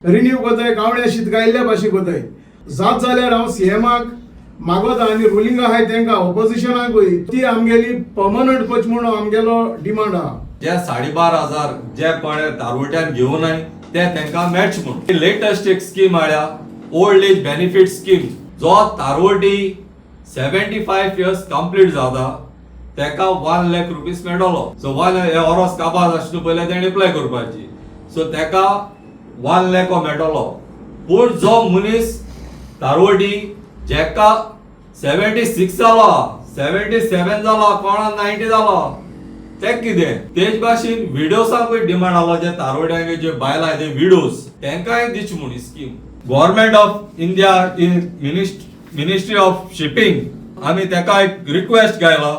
Renew कोताय कावण्या शीत गायल्ल्या भाशी कोताय जात जाल्यार हांव सीएमाक मागोता आनी रुलिंग आहाय तांकां ऑपोजिशनाकूय ती आमगेली पर्मनंट कोच म्हणून आमगेलो डिमांड आहा. जे 12,500 जे कोणे दारवट्यान घेवनाय ते तांकां मेळच म्हणून लेटेस्ट एक स्कीम आल्या ओल्ड एज बेनिफिट स्कीम जो दारवटी 75 इयर्स कंप्लीट जाता तेका 1 लाख रुपीस मेळटलो. सो ओरोस काबाज आसलो पयले तेणे अप्लाय करपाची सो तेका 1 लाख मेळटलो. पूण जो मनीस दारवटी जेका 76 जालो 77 जालो कोणा 90 जालो ते कितें तेज भाशेन विडोसांकूय डिमांड आलो जे तारवड्यांक जे बायल आहाय ते विडोज तांकांय दिवची म्हूण scheme. Government of India ministry of shipping आमी तेका एक रिक्वेस्ट घायला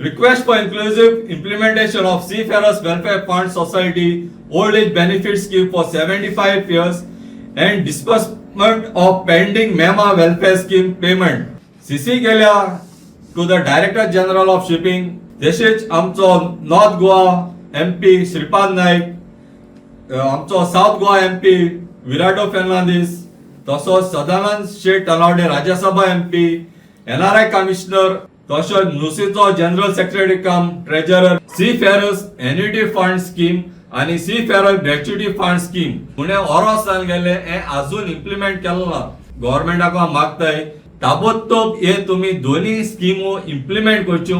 request for inclusive implementation of seafarers welfare fund society old age benefit scheme for 75 years and disbursement of pending MEMA welfare scheme payment. CC केल्या to the Director General of Shipping. तशेंच आमचो north Goa MP Shripad Naik, आमचो south Goa MP विराटो Fernandes, तसोच Sadanand Shet तलावडे Rajya Sabha MP, NRI commissioner, तसोच नुसीचो general secretary कम treasurer, seafarers annuity fund scheme आणि seafarer gratuity fund scheme Pune Oros जावन गेले हे अजून इम्प्लिमेंट केलो ना. गव्हर्नमेंटाक मागताय ताबडतोब हे तुम्ही दोन्ही स्कीमो इम्प्लिमेंट करच्यो